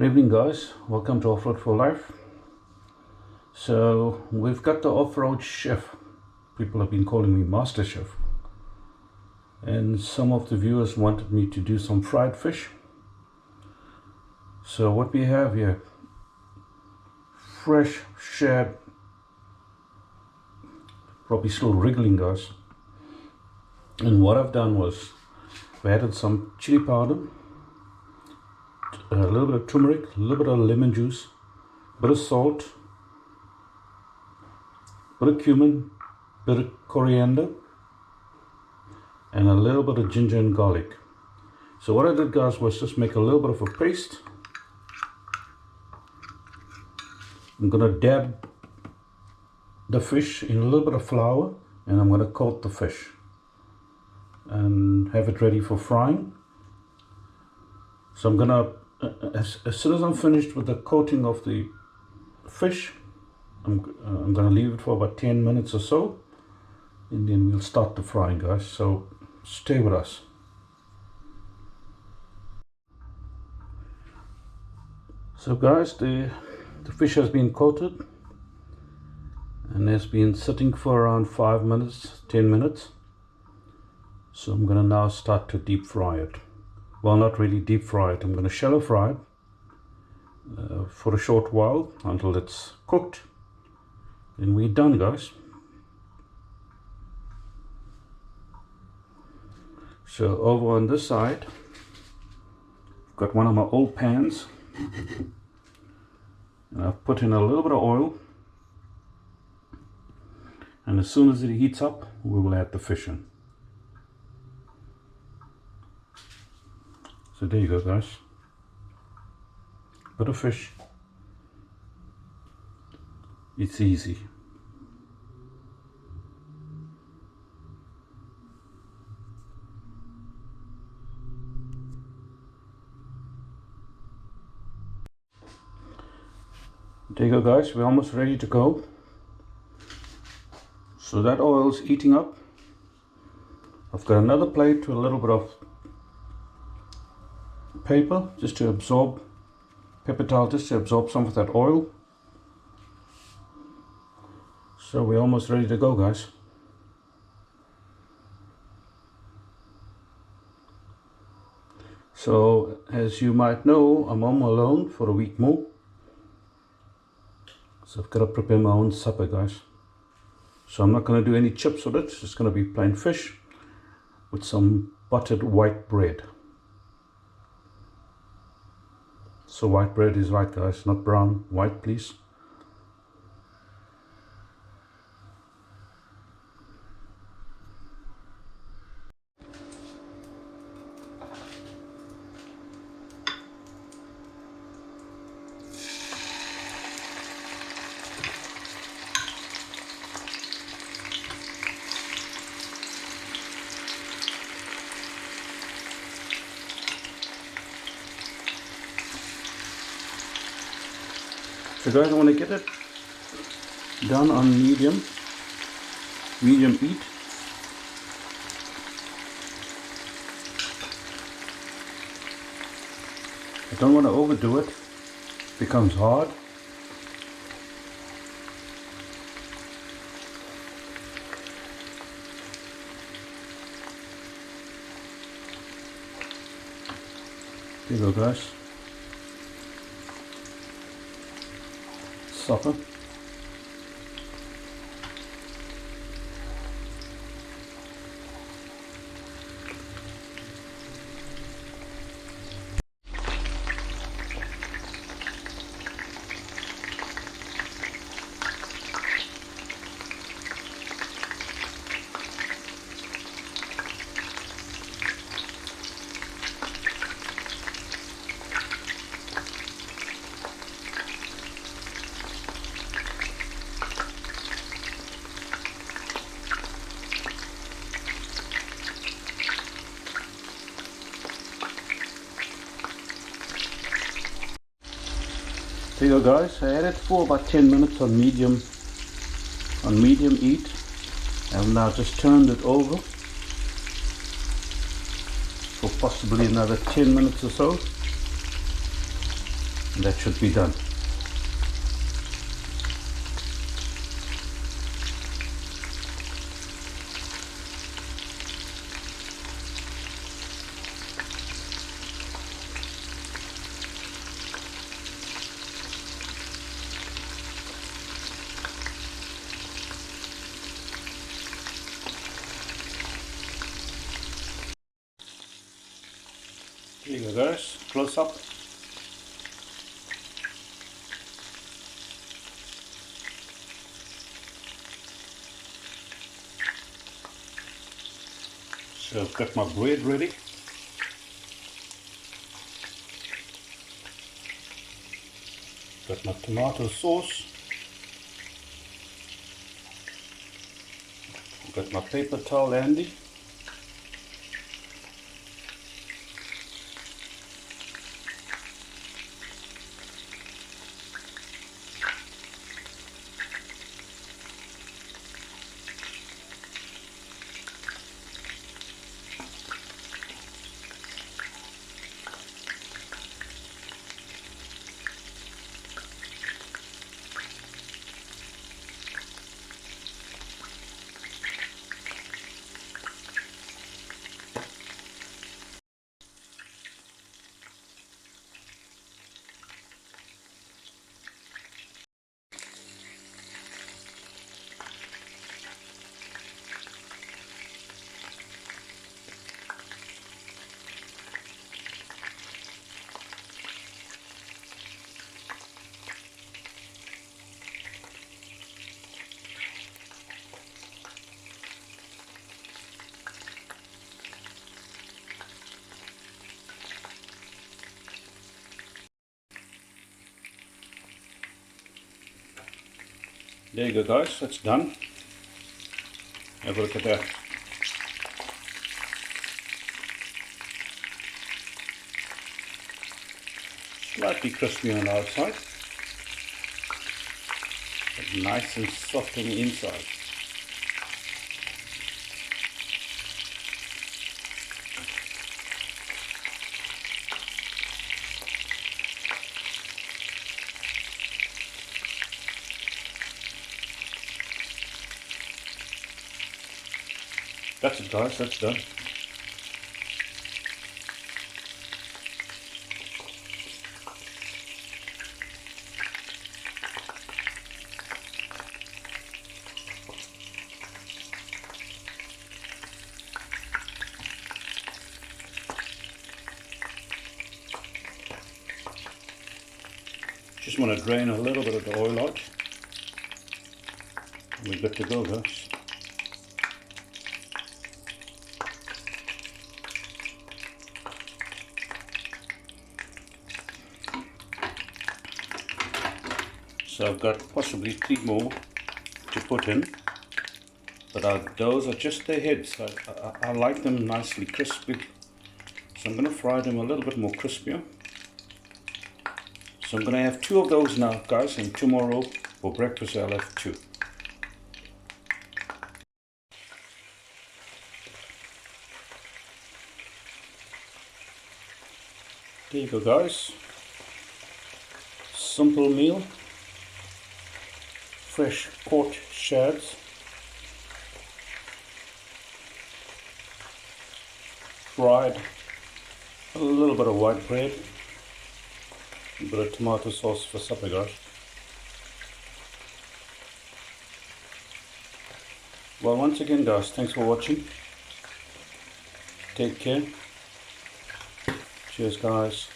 Good evening guys, welcome to Off-Road for Life. So we've got the off-road chef. People have been calling me Master Chef. And some of the viewers wanted me to do some fried fish. So what we have here, fresh shad, probably still wriggling guys. And what I've done was, we added some chili powder, a little bit of turmeric, a little bit of lemon juice, a bit of salt, a bit of cumin, a bit of coriander, and a little bit of ginger and garlic. So what I did guys was just make a little bit of a paste. I'm gonna dab the fish in a little bit of flour and I'm gonna coat the fish and have it ready for frying. So I'm gonna as soon as I'm finished with the coating of the fish, I'm gonna leave it for about 10 minutes or so, and then we'll start the frying guys, so stay with us. So guys, the fish has been coated and has been sitting for around 5 minutes, 10 minutes. So I'm gonna now start to deep fry it. Well, not really deep fry it, I'm going to shallow fry it for a short while until it's cooked. And we're done guys. So over on this side, I've got one of my old pans. And I've put in a little bit of oil. And as soon as it heats up, we will add the fish in. So there you go guys, bit of fish, it's easy. There you go guys, we're almost ready to go. So that oil's heating up. I've got another plate with a little bit of paper just to absorb, paper towel just to absorb some of that oil. So we're almost ready to go guys. So as you might know, I'm home alone for a week more, so I've got to prepare my own supper guys. So I'm not going to do any chips with it, it's just going to be plain fish with some buttered white bread. So white bread is right guys, not brown, white please. So guys, I want to get it done on medium heat. I don't want to overdo it, it becomes hard. There you go guys. Supper. There you go guys, I had it for about 10 minutes on medium heat. I've now just turned it over for possibly another 10 minutes or so. And that should be done. Here you go guys, close up. So I've got my bread ready. Got my tomato sauce. Got my paper towel handy. There you go guys, that's done. Have a look at that. Slightly crispy on the outside, but nice and soft on the inside. That's it guys, that's done. Just want to drain a little bit of the oil out. We're good to go guys. So I've got possibly 3 more to put in, but those are just the heads. I like them nicely crispy, so I'm going to fry them a little bit more crispier. So I'm going to have 2 of those now guys, and tomorrow for breakfast I'll have 2. There you go guys, simple meal. Fresh caught shads, fried, a little bit of white bread, a bit of tomato sauce for supper guys. Well, once again guys, thanks for watching. Take care. Cheers guys.